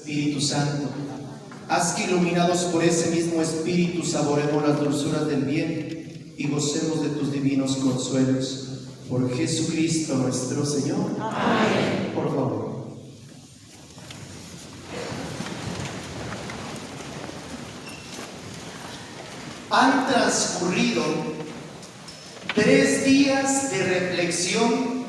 Espíritu Santo, haz que iluminados por ese mismo Espíritu saboremos las dulzuras del bien y gocemos de tus divinos consuelos. Por Jesucristo nuestro Señor. Amén. Por favor. Han transcurrido 3 días de reflexión,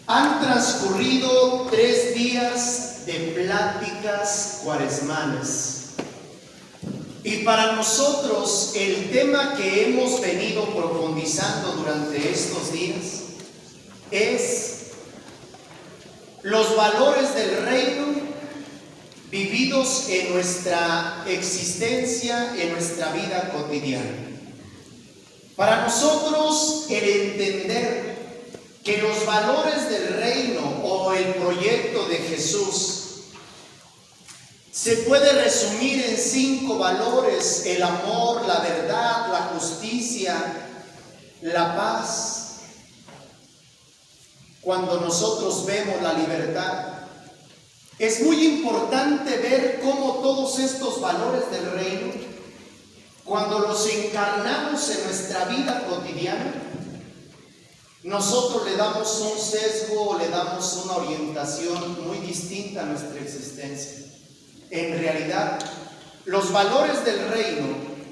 han transcurrido 3 días de pláticas cuaresmales. Y para nosotros el tema que hemos venido profundizando durante estos días es los valores del reino vividos en nuestra existencia, en nuestra vida cotidiana. Para nosotros el entender que los valores del reino o el proyecto de Jesús se puede resumir en 5 valores: el amor, la verdad, la justicia, la paz. Cuando nosotros vemos la libertad, es muy importante ver cómo todos estos valores del reino, cuando los encarnamos en nuestra vida cotidiana, nosotros le damos un sesgo, le damos una orientación muy distinta a nuestra existencia. En realidad, los valores del reino,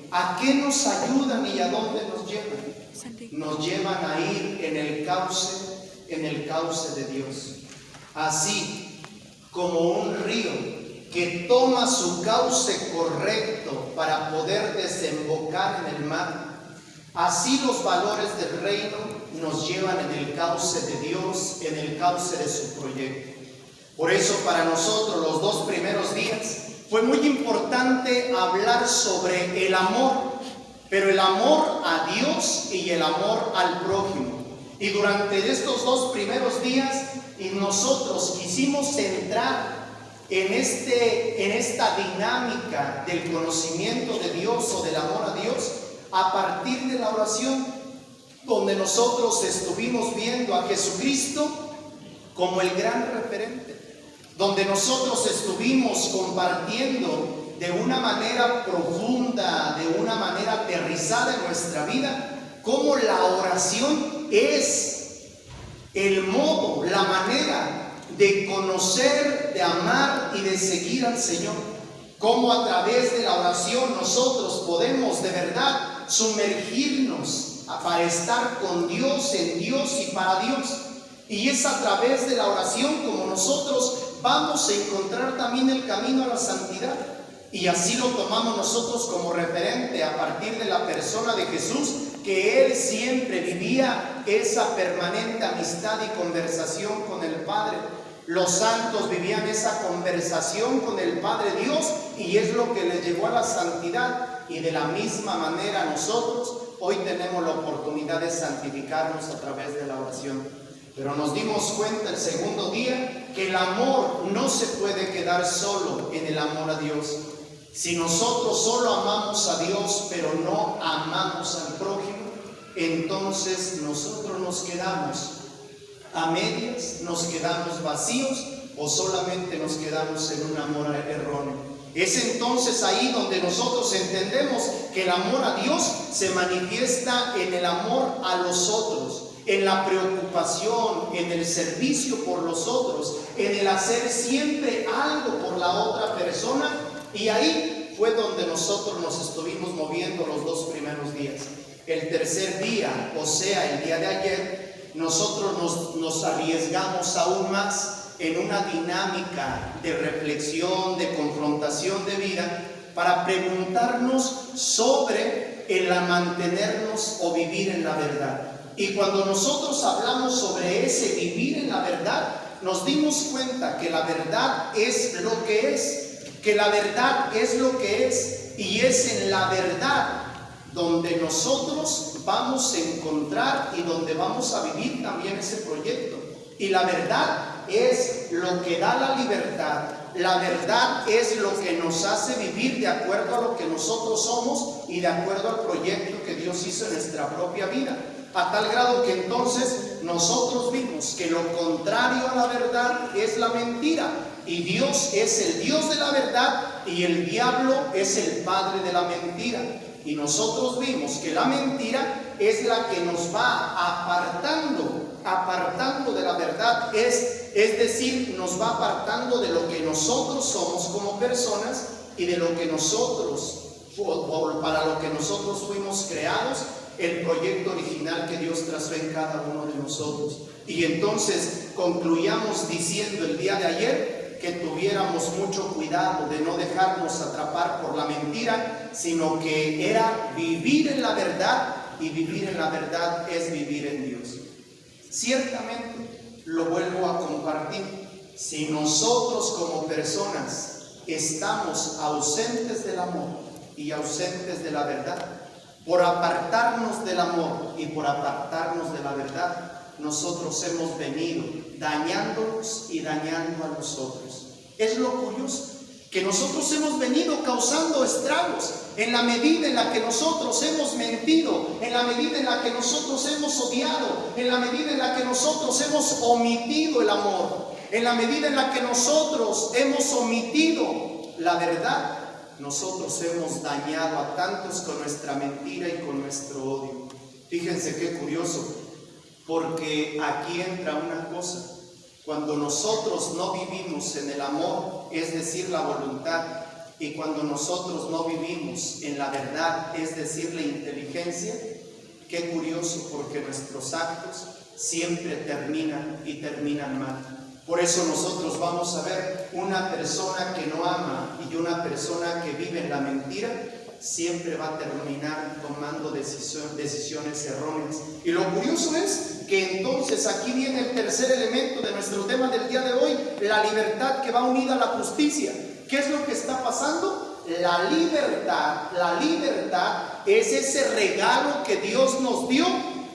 ¿a qué nos ayudan y a dónde nos llevan? Nos llevan a ir en el cauce de Dios. Así como un río que toma su cauce correcto para poder desembocar en el mar, así los valores del reino nos llevan en el cauce de Dios, en el cauce de su proyecto. Por eso para nosotros los 2 primeros días fue muy importante hablar sobre el amor, pero el amor a Dios y el amor al prójimo. Y durante estos 2 primeros días nosotros quisimos entrar en esta dinámica del conocimiento de Dios o del amor a Dios a partir de la oración, donde nosotros estuvimos viendo a Jesucristo como el gran referente, donde nosotros estuvimos compartiendo de una manera profunda, de una manera aterrizada en nuestra vida, cómo la oración es el modo, la manera de conocer, de amar y de seguir al Señor. Cómo a través de la oración nosotros podemos de verdad sumergirnos para estar con Dios, en Dios y para Dios. Y es a través de la oración como nosotros vamos a encontrar también el camino a la santidad. Y así lo tomamos nosotros como referente a partir de la persona de Jesús, que Él siempre vivía esa permanente amistad y conversación con el Padre. Los santos vivían esa conversación con el Padre Dios y es lo que les llevó a la santidad. Y de la misma manera nosotros hoy tenemos la oportunidad de santificarnos a través de la oración. Pero nos dimos cuenta el segundo día que el amor no se puede quedar solo en el amor a Dios. Si nosotros solo amamos a Dios pero no amamos al prójimo, entonces nosotros nos quedamos a medias, nos quedamos vacíos o solamente nos quedamos en un amor erróneo. Es entonces ahí donde nosotros entendemos que el amor a Dios se manifiesta en el amor a los otros, en la preocupación, en el servicio por los otros, en el hacer siempre algo por la otra persona. Y ahí fue donde nosotros nos estuvimos moviendo los 2 primeros días. El tercer día, o sea, el día de ayer, nosotros nos arriesgamos aún más en una dinámica de reflexión, de confrontación de vida, para preguntarnos sobre el mantenernos o vivir en la verdad. Y cuando nosotros hablamos sobre ese vivir en la verdad, nos dimos cuenta que la verdad es lo que es, que la verdad es lo que es, y es en la verdad donde nosotros vamos a encontrar y donde vamos a vivir también ese proyecto. Y la verdad es lo que da la libertad, la verdad es lo que nos hace vivir de acuerdo a lo que nosotros somos y de acuerdo al proyecto que Dios hizo en nuestra propia vida. A tal grado que entonces nosotros vimos que lo contrario a la verdad es la mentira. y Dios es el Dios de la verdad y el diablo es el padre de la mentira. Y nosotros vimos que la mentira es la que nos va apartando de la verdad, es decir, nos va apartando de lo que nosotros somos como personas y de lo que nosotros, o para lo que nosotros fuimos creados, el proyecto original que Dios trazó en cada uno de nosotros. Y entonces concluyamos diciendo el día de ayer que tuviéramos mucho cuidado de no dejarnos atrapar por la mentira, sino que era vivir en la verdad, y vivir en la verdad es vivir en Dios. Ciertamente, lo vuelvo a compartir, si nosotros como personas estamos ausentes del amor y ausentes de la verdad, por apartarnos del amor y por apartarnos de la verdad, nosotros hemos venido dañándonos y dañando a los otros. Es lo curioso, que nosotros hemos venido causando estragos en la medida en la que nosotros hemos mentido, en la medida en la que nosotros hemos odiado, en la medida en la que nosotros hemos omitido el amor, en la medida en la que nosotros hemos omitido la verdad. Nosotros hemos dañado a tantos con nuestra mentira y con nuestro odio. Fíjense qué curioso, porque aquí entra una cosa. Cuando nosotros no vivimos en el amor, es decir, la voluntad, y cuando nosotros no vivimos en la verdad, es decir, la inteligencia, qué curioso, porque nuestros actos siempre terminan mal. Por eso nosotros vamos a ver una persona que no ama y una persona que vive en la mentira, siempre va a terminar tomando decisiones erróneas. Y lo curioso es que entonces aquí viene el tercer elemento de nuestro tema del día de hoy, la libertad que va unida a la justicia. ¿Qué es lo que está pasando? La libertad es ese regalo que Dios nos dio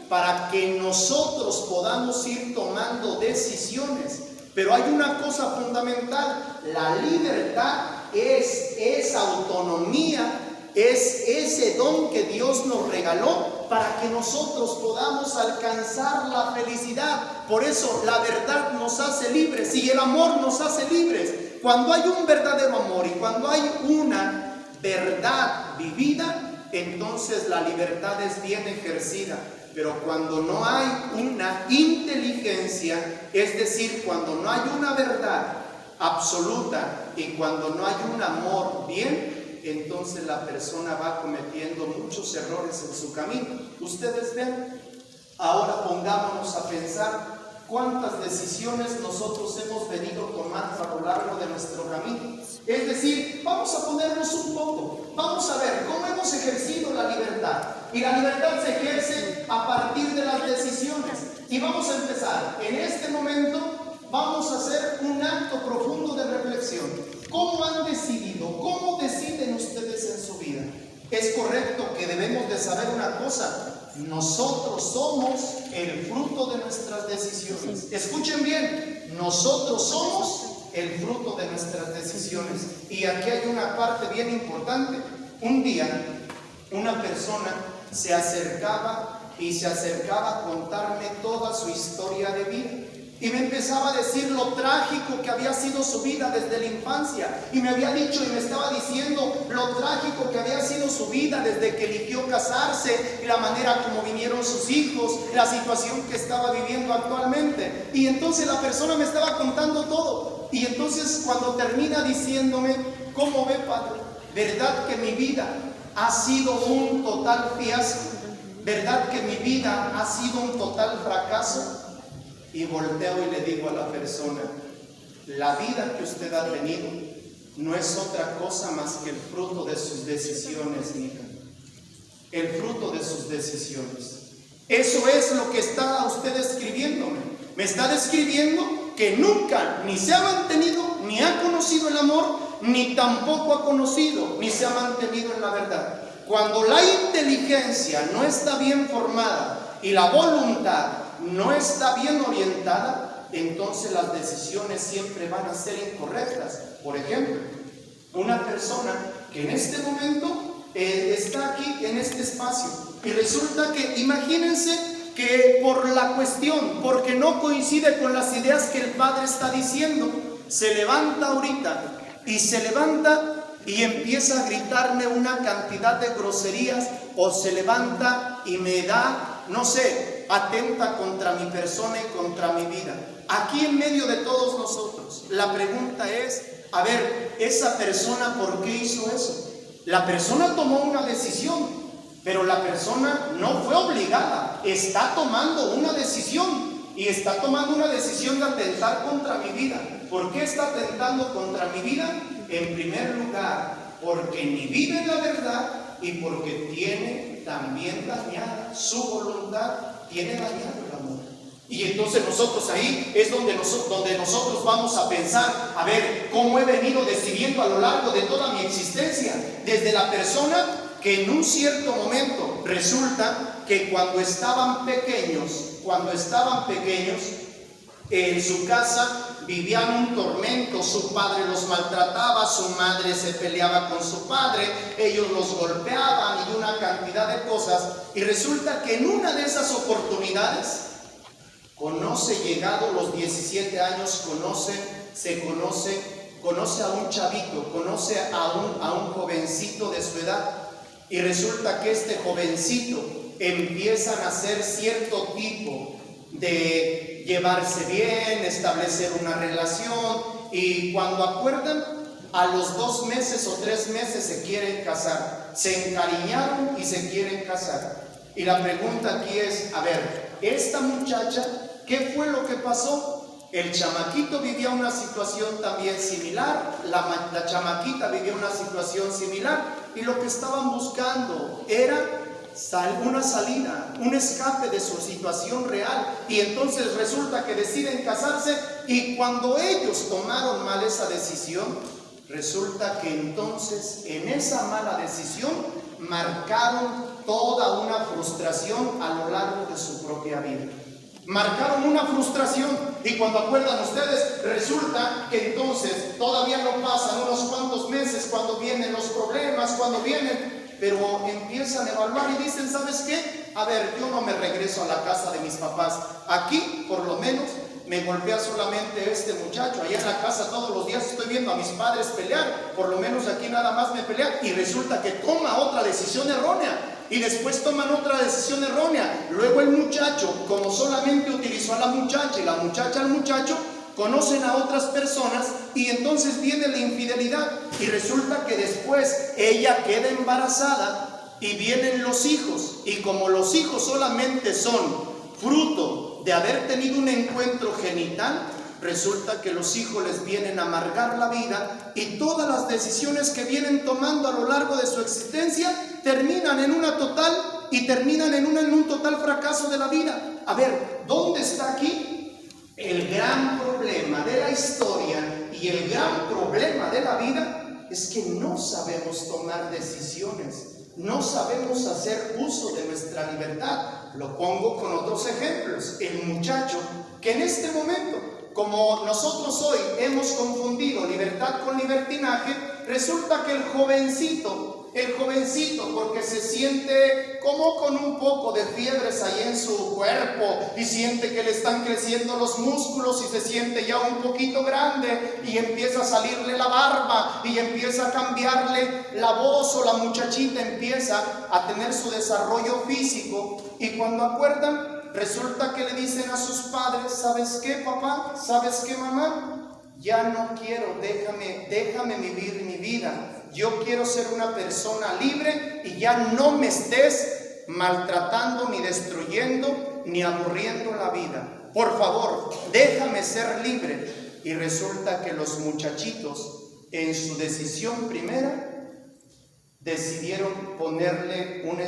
para que nosotros podamos ir tomando decisiones. Pero hay una cosa fundamental, la libertad es esa autonomía, es ese don que Dios nos regaló para que nosotros podamos alcanzar la felicidad. Por eso la verdad nos hace libres y el amor nos hace libres. Cuando hay un verdadero amor y cuando hay una verdad vivida, entonces la libertad es bien ejercida. Pero cuando no hay una inteligencia, es decir, cuando no hay una verdad absoluta y cuando no hay un amor bien, entonces la persona va cometiendo muchos errores en su camino. Ustedes ven, ahora pongámonos a pensar cuántas decisiones nosotros hemos venido tomando a lo largo de nuestro camino. Es decir, vamos a ponernos un poco, vamos a ver cómo hemos ejercido la libertad. Y la libertad se ejerce a partir de las decisiones. Y vamos a empezar. En este momento vamos a hacer un acto profundo de reflexión. ¿Cómo han decidido? ¿Cómo deciden ustedes en su vida? Es correcto que debemos de saber una cosa. Nosotros somos el fruto de nuestras decisiones. Escuchen bien, nosotros somos el fruto de nuestras decisiones. Y aquí hay una parte bien importante. Un día, una persona se acercaba a contarme toda su historia de vida. Y me empezaba a decir lo trágico que había sido su vida desde la infancia. Y me había dicho y me estaba diciendo lo trágico que había sido su vida desde que eligió casarse, y la manera como vinieron sus hijos, la situación que estaba viviendo actualmente. Y entonces la persona me estaba contando todo. Y entonces cuando termina diciéndome, ¿cómo ve, padre? ¿Verdad que mi vida ha sido un total fiasco? ¿Verdad que mi vida ha sido un total fracaso? Y volteo y le digo a la persona, la vida que usted ha tenido no es otra cosa más que el fruto de sus decisiones, mija. El fruto de sus decisiones. Eso es lo que está usted describiéndome. Me está describiendo que nunca ni se ha mantenido, ni ha conocido el amor, ni tampoco ha conocido, ni se ha mantenido en la verdad. Cuando la inteligencia no está bien formada y la voluntad no está bien orientada, entonces las decisiones siempre van a ser incorrectas. Por ejemplo, una persona que en este momento está aquí en este espacio y resulta que, imagínense que por la cuestión, porque no coincide con las ideas que el padre está diciendo, se levanta ahorita y se levanta y empieza a gritarme una cantidad de groserías, o se levanta y me da, no sé, atenta contra mi persona y contra mi vida. Aquí en medio de todos nosotros, la pregunta es, a ver, ¿esa persona por qué hizo eso? La persona tomó una decisión, pero la persona no fue obligada, está tomando una decisión. Y está tomando una decisión de atentar contra mi vida. ¿Por qué está atentando contra mi vida? En primer lugar, porque ni vive en la verdad y porque tiene también dañada su voluntad, tiene dañado el amor. Y entonces nosotros ahí es donde nosotros vamos a pensar, a ver, cómo he venido decidiendo a lo largo de toda mi existencia, desde la persona que en un cierto momento resulta que cuando estaban pequeños, en su casa vivían un tormento, su padre los maltrataba, su madre se peleaba con su padre, ellos los golpeaban y una cantidad de cosas, y resulta que en una de esas oportunidades llegado los 17 años, conoce a un chavito, conoce a un jovencito de su edad, y resulta que este jovencito empiezan a hacer cierto tipo de llevarse bien, establecer una relación, y cuando acuerdan, a los 2 meses o 3 meses se quieren casar, se encariñaron y se quieren casar. Y la pregunta aquí es, a ver, esta muchacha, ¿qué fue lo que pasó? El chamaquito vivía una situación también similar, la chamaquita vivía una situación similar, y lo que estaban buscando era una salida, un escape de su situación real. Y entonces resulta que deciden casarse, y cuando ellos tomaron mal esa decisión, resulta que entonces en esa mala decisión marcaron toda una frustración a lo largo de su propia vida. Marcaron una frustración, y cuando acuerdan ustedes, resulta que entonces todavía no pasan unos cuantos meses cuando vienen los problemas, pero empiezan a evaluar y dicen, ¿sabes qué? A ver, yo no me regreso a la casa de mis papás. Aquí, por lo menos, me golpea solamente este muchacho. Allá en la casa todos los días estoy viendo a mis padres pelear. Por lo menos aquí nada más me pelean. Y resulta que toma otra decisión errónea. Y después toman otra decisión errónea. Luego el muchacho, como solamente utilizó a la muchacha y la muchacha al muchacho, conocen a otras personas, y entonces viene la infidelidad, y resulta que después ella queda embarazada y vienen los hijos, y como los hijos solamente son fruto de haber tenido un encuentro genital, resulta que los hijos les vienen a amargar la vida, y todas las decisiones que vienen tomando a lo largo de su existencia terminan en un total fracaso de la vida. A ver, ¿dónde está aquí el gran problema de la historia y el gran problema de la vida? Es que no sabemos tomar decisiones, no sabemos hacer uso de nuestra libertad. Lo pongo con otros ejemplos. El muchacho que en este momento, como nosotros hoy hemos confundido libertad con libertinaje, resulta que el jovencito, porque se siente como con un poco de fiebres ahí en su cuerpo, y siente que le están creciendo los músculos, y se siente ya un poquito grande, y empieza a salirle la barba, y empieza a cambiarle la voz, o la muchachita empieza a tener su desarrollo físico, y cuando acuerdan, resulta que le dicen a sus padres, ¿sabes qué, papá? ¿Sabes qué, mamá? Ya no quiero, déjame vivir mi vida. Yo quiero ser una persona libre, y ya no me estés maltratando, ni destruyendo, ni aburriendo la vida. Por favor, déjame ser libre. Y resulta que los muchachitos, en su decisión primera, decidieron ponerle un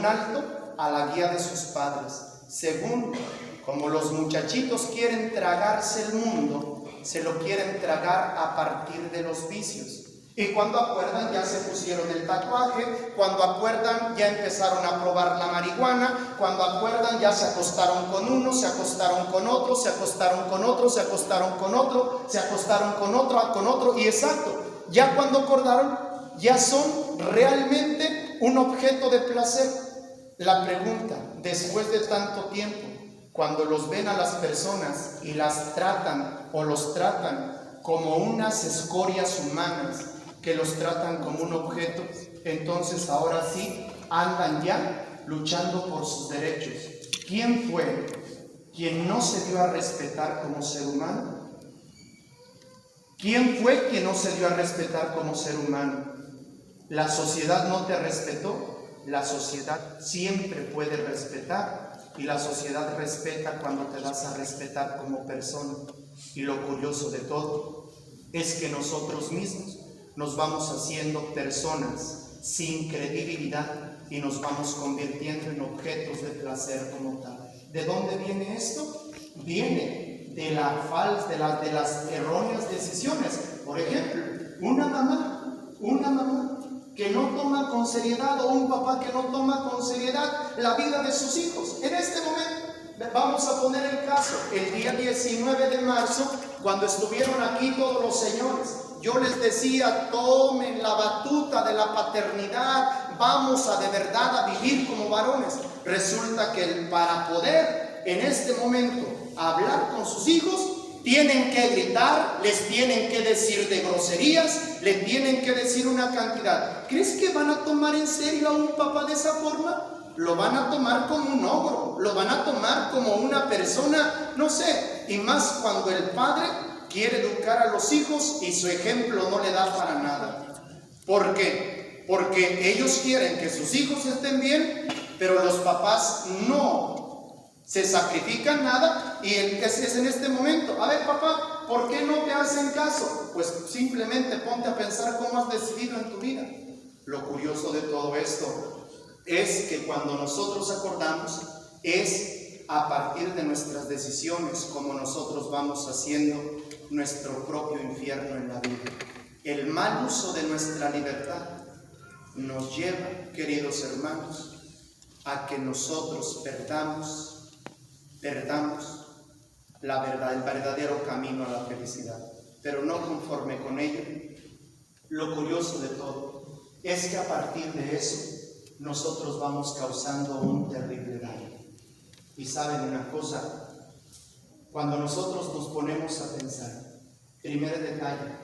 alto a la guía de sus padres. Segundo, como los muchachitos quieren tragarse el mundo, se lo quieren tragar a partir de los vicios. Y cuando acuerdan, ya se pusieron el tatuaje. Cuando acuerdan, ya empezaron a probar la marihuana. Cuando acuerdan, ya se acostaron con uno, se acostaron con otro, se acostaron con otro, se acostaron con otro, se acostaron con otro. Y exacto, ya cuando acordaron, ya son realmente un objeto de placer. La pregunta, después de tanto tiempo, cuando los ven a las personas y las tratan o los tratan como unas escorias humanas, que los tratan como un objeto, entonces ahora sí andan ya luchando por sus derechos. ¿Quién fue quien no se dio a respetar como ser humano? ¿Quién fue quien no se dio a respetar como ser humano? ¿La sociedad no te respetó? La sociedad siempre puede respetar, y la sociedad respeta cuando te das a respetar como persona. Y lo curioso de todo es que nosotros mismos nos vamos haciendo personas sin credibilidad y nos vamos convirtiendo en objetos de placer como tal. ¿De dónde viene esto? Viene de las erróneas decisiones. Por ejemplo, una mamá que no toma con seriedad, o un papá que no toma con seriedad la vida de sus hijos. En este momento, vamos a poner el caso, el día 19 de marzo, cuando estuvieron aquí todos los señores, yo les decía: tomen la batuta de la paternidad, vamos a de verdad a vivir como varones. Resulta que para poder en este momento hablar con sus hijos, tienen que gritar, les tienen que decir de groserías, le tienen que decir una cantidad. ¿Crees que van a tomar en serio a un papá de esa forma? Lo van a tomar como un ogro, lo van a tomar como una persona, no sé, y más cuando el padre quiere educar a los hijos y su ejemplo no le da para nada. ¿Por qué? Porque ellos quieren que sus hijos estén bien, pero los papás no se sacrifican nada, y es en este momento: a ver, papá, ¿por qué no te hacen caso? Pues simplemente ponte a pensar cómo has decidido en tu vida. Lo curioso de todo esto es que cuando nosotros acordamos, es a partir de nuestras decisiones como nosotros vamos haciendo nuestro propio infierno en la vida. El mal uso de nuestra libertad nos lleva, queridos hermanos, a que nosotros perdamos la verdad, el verdadero camino a la felicidad, pero no conforme con ello. Lo curioso de todo es que a partir de eso nosotros vamos causando un terrible daño. Y saben una cosa, cuando nosotros nos ponemos a pensar, primer detalle,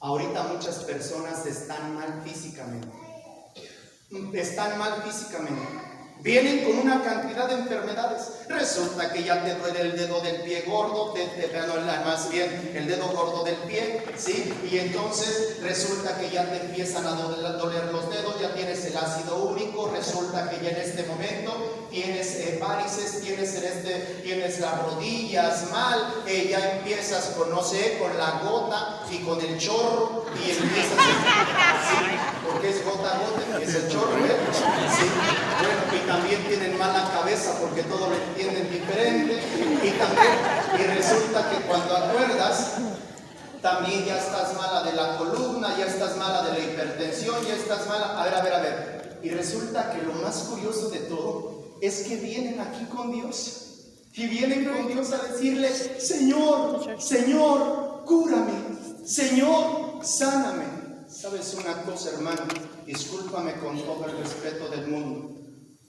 ahorita muchas personas están mal físicamente. Vienen con una cantidad de enfermedades. Resulta que ya te duele el dedo del pie gordo, más bien el dedo gordo del pie, ¿sí? Y entonces resulta que ya te empiezan a doler los dedos, ya tienes el ácido úrico, resulta que ya en este momento tienes varices, tienes las rodillas mal, ya empiezas con, no sé, con la gota y con el chorro, y empiezas ¿sí? Porque es gota a gota, es el chorro, ¿eh? ¿Sí? Bueno, y también tienen mala cabeza porque todo lo entienden diferente, y resulta que cuando acuerdas, también ya estás mala de la columna, ya estás mala de la hipertensión, ya estás mala, a ver, y resulta que lo más curioso de todo es que vienen aquí con Dios, y vienen con Dios a decirle: Señor, cúrame, Señor, sáname. ¿Sabes una cosa, hermano? Discúlpame con todo el respeto del mundo.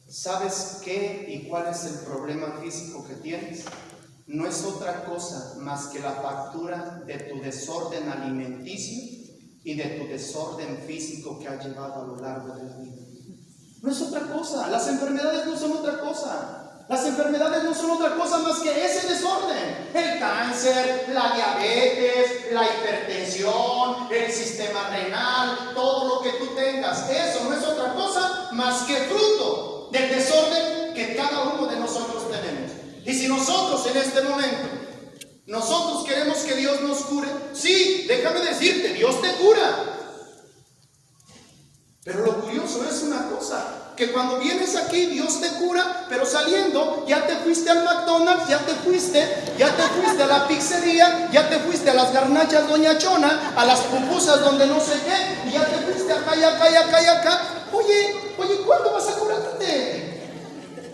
¿Sabes qué y cuál es el problema físico que tienes? No es otra cosa más que la factura de tu desorden alimenticio y de tu desorden físico que has llevado a lo largo de la vida. No es otra cosa. Las enfermedades no son otra cosa. Las enfermedades no son otra cosa más que ese desorden. El cáncer, la diabetes, la hipertensión, el sistema renal, todo lo que tú tengas, eso no es otra cosa más que fruto del desorden que cada uno de nosotros tenemos. Y si nosotros en este momento, nosotros queremos que Dios nos cure, sí, déjame decirte, Dios te cura. Pero lo curioso es una cosa, que cuando vienes aquí Dios te cura, pero saliendo ya te fuiste al McDonald's, ya te fuiste a la pizzería, ya te fuiste a las garnachas Doña Chona, a las pupusas donde no sé qué, y ya te fuiste acá y acá y acá y acá. Oye, ¿cuándo vas a curarte?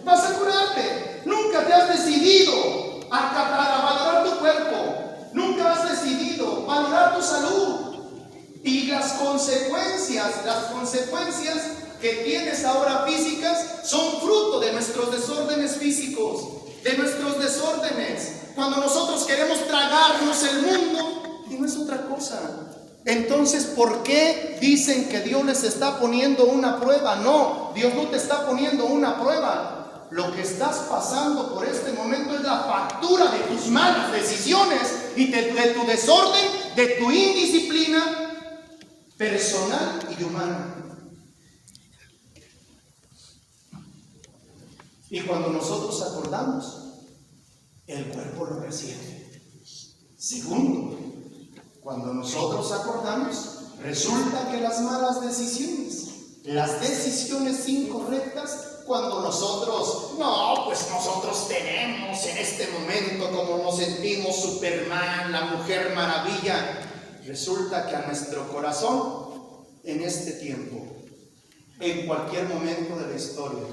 Vas a curarte. Nunca te has decidido a valorar tu cuerpo, nunca has decidido valorar tu salud. Y las consecuencias que tienes ahora físicas son fruto de nuestros desórdenes físicos. de nuestros desórdenes, cuando nosotros queremos tragarnos el mundo y no es otra cosa. Entonces, ¿por qué dicen que Dios les está poniendo una prueba? No, Dios no te está poniendo una prueba. Lo que estás pasando por este momento es la factura de tus malas decisiones y de tu desorden, de tu indisciplina personal y humana. Y cuando nosotros acordamos, el cuerpo lo resiente. Segundo, cuando nosotros acordamos, resulta que las malas decisiones, las decisiones incorrectas, cuando nosotros tenemos en este momento, como nos sentimos Superman, la Mujer Maravilla, resulta que a nuestro corazón, en este tiempo, en cualquier momento de la historia,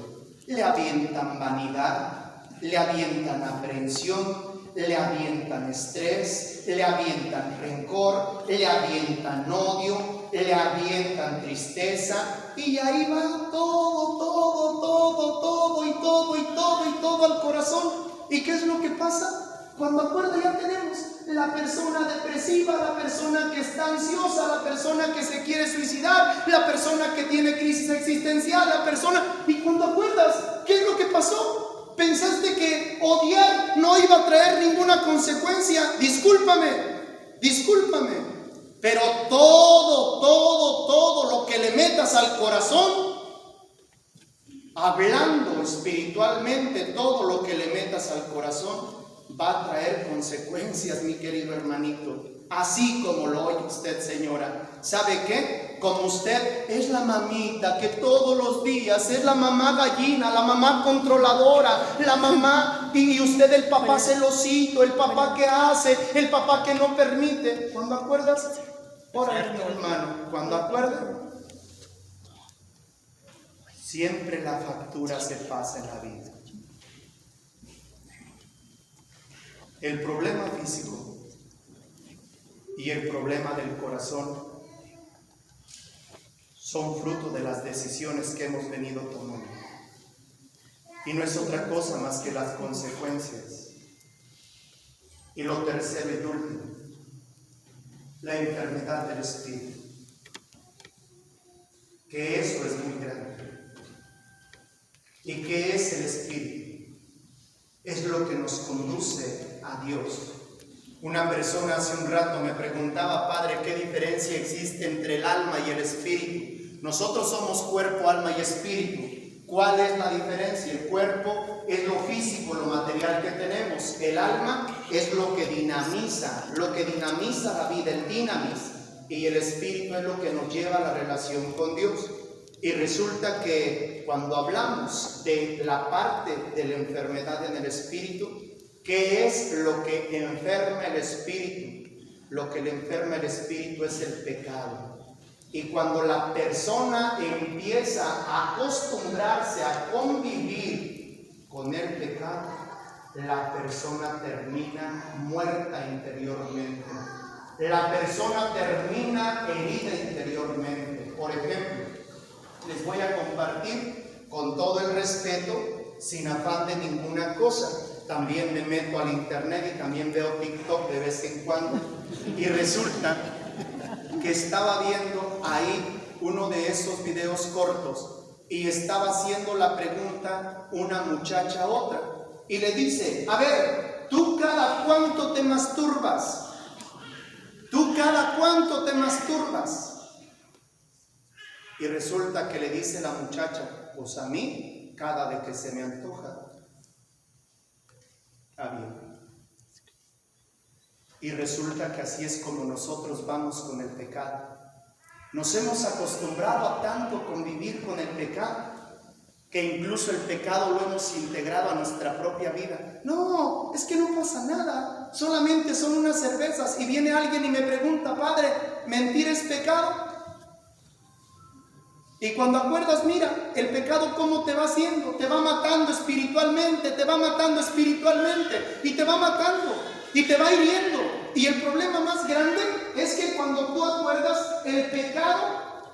le avientan vanidad, le avientan aprehensión, le avientan estrés, le avientan rencor, le avientan odio, le avientan tristeza, y ahí va todo al corazón. ¿Y qué es lo que pasa? Cuando acuerda ya tenemos la persona depresiva, la persona que está ansiosa, la persona que se quiere suicidar, la persona que tiene crisis existencial, la persona... Y cuando acuerdas, ¿qué es lo que pasó? ¿Pensaste que odiar no iba a traer ninguna consecuencia? Discúlpame, pero todo lo que le metas al corazón, hablando espiritualmente, todo lo que le metas al corazón va a traer consecuencias, mi querido hermanito. Así como lo oye usted, señora. ¿Sabe qué? Como usted es la mamita que todos los días es la mamá gallina, la mamá controladora, la mamá, y usted el papá celosito, el papá que hace, el papá que no permite. Cuando acuerdas, órale, hermano, cuando acuerdas, siempre la factura se pasa en la vida. El problema físico y el problema del corazón son fruto de las decisiones que hemos venido tomando. Y no es otra cosa más que las consecuencias. Y lo tercero y último, la enfermedad del espíritu. Que eso es muy grande. ¿Y qué es el espíritu? Es lo que nos conduce a Dios. Una persona hace un rato me preguntaba: Padre, ¿qué diferencia existe entre el alma y el espíritu? Nosotros somos cuerpo, alma y espíritu. ¿Cuál es la diferencia? El cuerpo es lo físico, lo material que tenemos. El alma es lo que dinamiza la vida, el dinamismo. Y el espíritu es lo que nos lleva a la relación con Dios. Y resulta que cuando hablamos de la parte de la enfermedad en el espíritu, ¿qué es lo que enferma el espíritu? Lo que le enferma el espíritu es el pecado. Y cuando la persona empieza a acostumbrarse a convivir con el pecado, la persona termina muerta interiormente. La persona termina herida interiormente. Por ejemplo, les voy a compartir con todo el respeto, sin afán de ninguna cosa. También me meto al internet y también veo TikTok de vez en cuando. Y resulta que estaba viendo ahí uno de esos videos cortos y estaba haciendo la pregunta una muchacha a otra. Y le dice: a ver, ¿tú cada cuánto te masturbas? ¿Tú cada cuánto te masturbas? Y resulta que le dice la muchacha: pues a mí, cada vez que se me antoja. Ah, bien. Y resulta que así es como nosotros vamos con el pecado. Nos hemos acostumbrado a tanto convivir con el pecado, que incluso el pecado lo hemos integrado a nuestra propia vida. No, es que no pasa nada, solamente son unas cervezas. Y viene alguien y me pregunta: Padre, ¿mentir es pecado? Y cuando acuerdas, mira, el pecado cómo te va haciendo, te va matando espiritualmente, y te va matando, y te va hiriendo. Y el problema más grande es que cuando tú acuerdas, el pecado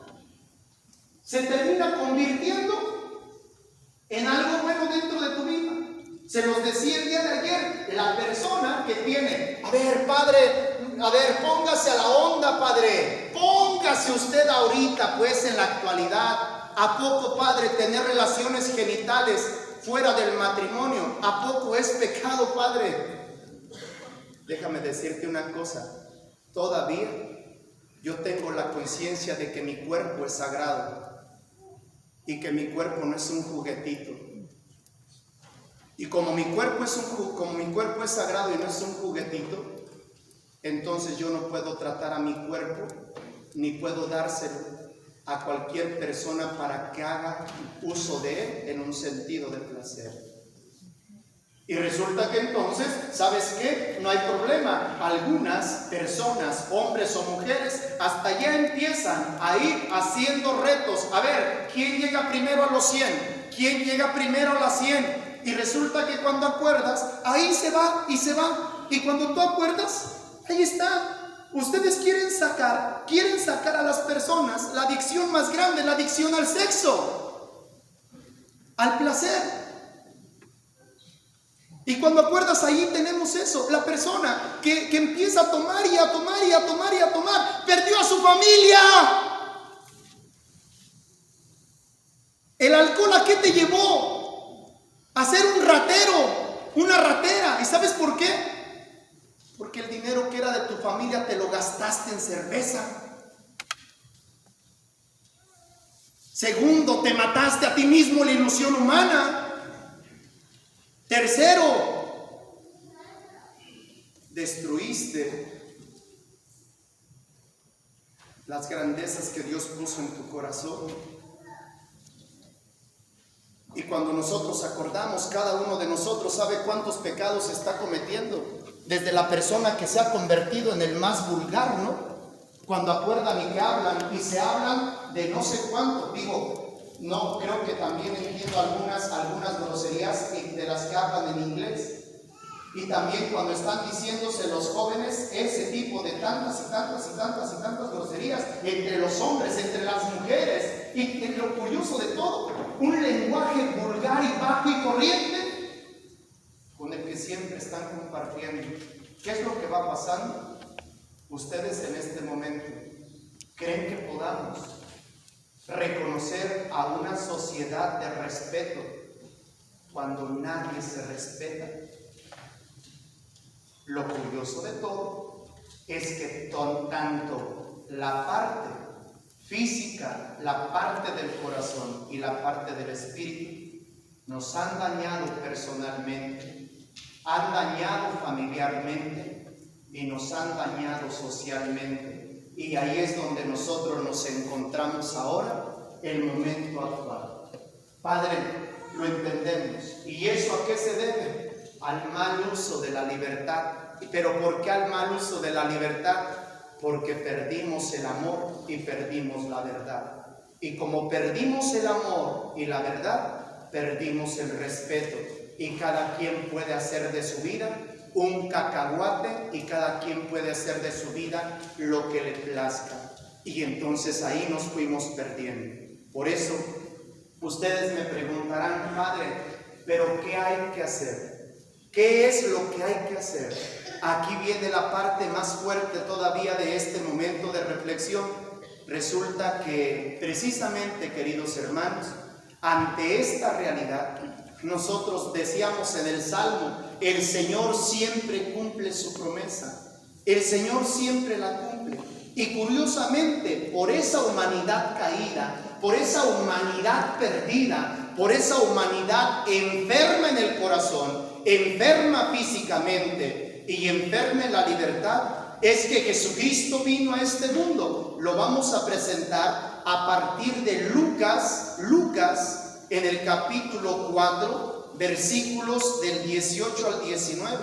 se termina convirtiendo en algo bueno dentro de tu vida. Se los decía el día de ayer, la persona que tiene, a ver, padre, a ver, póngase a la onda, padre, póngase usted ahorita, pues en la actualidad. ¿A poco, padre, tener relaciones genitales fuera del matrimonio? ¿A poco es pecado, padre? Déjame decirte una cosa, todavía yo tengo la conciencia de que mi cuerpo es sagrado y que mi cuerpo no es un juguetito. Y como mi cuerpo es sagrado y no es un juguetito, entonces yo no puedo tratar a mi cuerpo ni puedo dárselo a cualquier persona para que haga uso de él en un sentido de placer. Y resulta que entonces, ¿sabes qué? No hay problema. Algunas personas, hombres o mujeres, hasta ya empiezan a ir haciendo retos. A ver, ¿quién llega primero a los 100? ¿Quién llega primero a las 100? Y resulta que cuando acuerdas, ahí se va y se va. Y cuando tú acuerdas, ahí está. Ustedes quieren sacar a las personas la adicción más grande, la adicción al sexo, al placer. Y cuando acuerdas, ahí tenemos eso. La persona que empieza a tomar y a tomar y a tomar y a tomar, perdió a su familia. El alcohol, ¿a qué te llevó? A ser un ratero, una ratera. ¿Y sabes por qué? Porque el dinero que era de tu familia te lo gastaste en cerveza. Segundo, te mataste a ti mismo la ilusión humana. Tercero, destruiste las grandezas que Dios puso en tu corazón. Y cuando nosotros acordamos, cada uno de nosotros sabe cuántos pecados está cometiendo. Desde la persona que se ha convertido en el más vulgar, ¿no? Cuando acuerdan y que hablan, y se hablan de no sé cuánto. Digo, no, creo que también entiendo algunas groserías de las que hablan en inglés. Y también cuando están diciéndose los jóvenes ese tipo de tantas y tantas y tantas y tantas groserías entre los hombres, entre las mujeres. Y lo curioso de todo, un lenguaje vulgar y bajo y corriente con el que siempre están compartiendo. ¿Qué es lo que va pasando? Ustedes en este momento creen que podamos reconocer a una sociedad de respeto cuando nadie se respeta. Lo curioso de todo es que tanto la parte física, la parte del corazón y la parte del espíritu nos han dañado personalmente, han dañado familiarmente y nos han dañado socialmente. Y ahí es donde nosotros nos encontramos ahora, el momento actual. Padre, lo entendemos. ¿Y eso a qué se debe? Al mal uso de la libertad. ¿Pero por qué al mal uso de la libertad? Porque perdimos el amor y perdimos la verdad. Y como perdimos el amor y la verdad, perdimos el respeto. Y cada quien puede hacer de su vida un cacahuate y cada quien puede hacer de su vida lo que le plazca. Y entonces ahí nos fuimos perdiendo. Por eso, ustedes me preguntarán, Padre, ¿pero qué hay que hacer? ¿Qué es lo que hay que hacer? Aquí viene la parte más fuerte todavía de este momento de reflexión. Resulta que precisamente, queridos hermanos, ante esta realidad, nosotros decíamos en el Salmo, el Señor siempre cumple su promesa. El Señor siempre la cumple. Y curiosamente, por esa humanidad caída, por esa humanidad perdida, por esa humanidad enferma en el corazón, enferma físicamente y enferma en la libertad, es que Jesucristo vino a este mundo. Lo vamos a presentar a partir de Lucas en el capítulo 4, versículos del 18 al 19.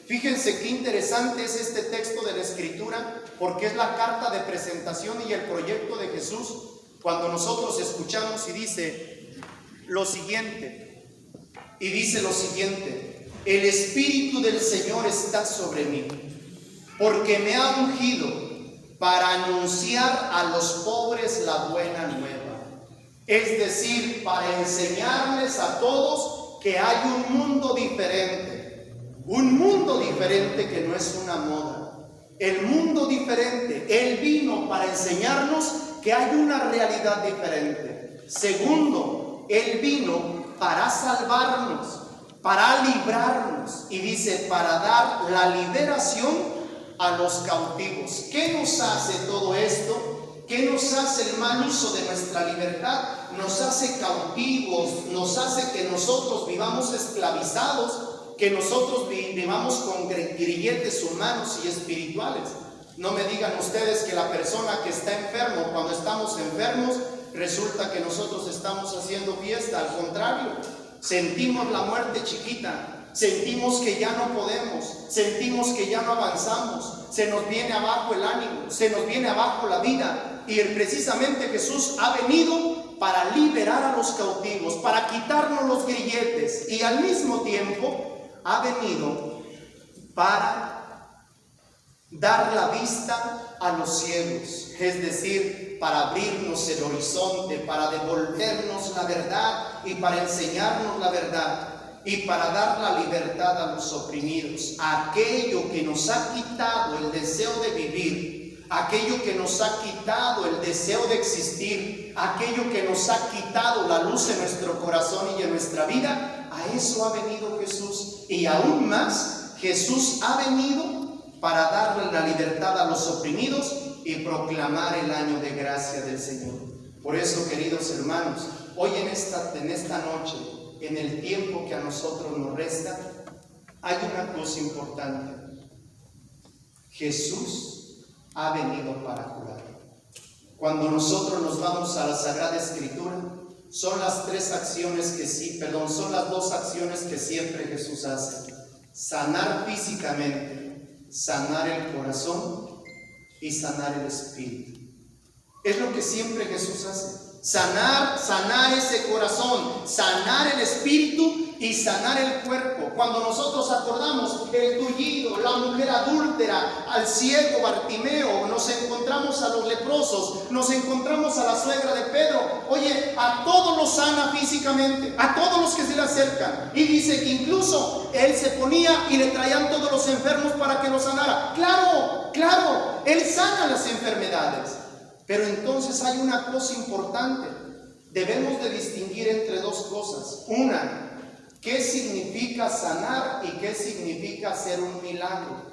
Fíjense qué interesante es este texto de la Escritura, porque es la carta de presentación y el proyecto de Jesús. Cuando nosotros escuchamos y dice lo siguiente, el Espíritu del Señor está sobre mí, porque me ha ungido para anunciar a los pobres la buena nueva. Es decir, para enseñarles a todos que hay un mundo diferente que no es una moda. El mundo diferente, Él vino para enseñarnos que hay una realidad diferente. Segundo, Él vino para salvarnos, para librarnos, y dice, para dar la liberación a los cautivos. ¿Qué nos hace todo esto? ¿Qué nos hace el mal uso de nuestra libertad? Nos hace cautivos, nos hace que nosotros vivamos esclavizados, que nosotros vivamos con grilletes humanos y espirituales. No me digan ustedes que la persona que está enfermo, cuando estamos enfermos, resulta que nosotros estamos haciendo fiesta. Al contrario, sentimos la muerte chiquita, sentimos que ya no podemos, sentimos que ya no avanzamos, se nos viene abajo el ánimo, se nos viene abajo la vida. Y precisamente Jesús ha venido para liberar a los cautivos, para quitarnos los grilletes, y al mismo tiempo ha venido para dar la vista a los ciegos, es decir, para abrirnos el horizonte, para devolvernos la verdad y para enseñarnos la verdad y para dar la libertad a los oprimidos. Aquello que nos ha quitado el deseo de vivir, aquello que nos ha quitado el deseo de existir, aquello que nos ha quitado la luz en nuestro corazón y en nuestra vida, a eso ha venido Jesús. Y aún más, Jesús ha venido para darle la libertad a los oprimidos y proclamar el año de gracia del Señor. Por eso, queridos hermanos, hoy en esta noche, en el tiempo que a nosotros nos resta, hay una cosa importante. Jesús ha venido para curar. Cuando nosotros nos vamos a la Sagrada Escritura, son las son las dos acciones que siempre Jesús hace: sanar físicamente, sanar el corazón y sanar el espíritu. Es lo que siempre Jesús hace: sanar ese corazón, sanar el espíritu y sanar el cuerpo. Cuando nosotros acordamos el tullido, la mujer adúltera, al ciego Bartimeo, nos encontramos a los leprosos, nos encontramos a la suegra de Pedro. Oye, a todos los sana físicamente, a todos los que se le acercan. Y dice que incluso él se ponía y le traían todos los enfermos para que los sanara. Claro, él sana las enfermedades. Pero entonces hay una cosa importante. Debemos de distinguir entre dos cosas. Una, ¿qué significa sanar y qué significa hacer un milagro?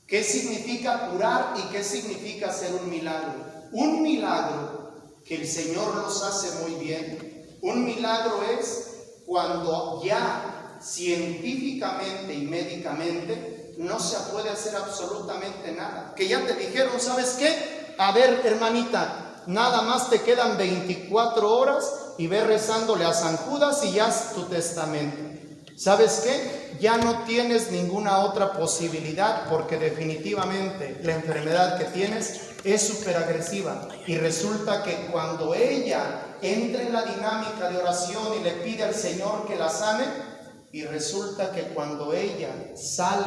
¿Qué significa curar y qué significa hacer un milagro? Un milagro, que el Señor los hace muy bien, un milagro es cuando ya científicamente y médicamente no se puede hacer absolutamente nada. Que ya te dijeron, ¿sabes qué? A ver, hermanita, nada más te quedan 24 horas y ve rezándole a San Judas y ya es tu testamento. ¿Sabes qué? Ya no tienes ninguna otra posibilidad, porque definitivamente la enfermedad que tienes es súper agresiva. Y resulta que cuando ella entra en la dinámica de oración y le pide al Señor que la sane, y resulta que cuando ella sale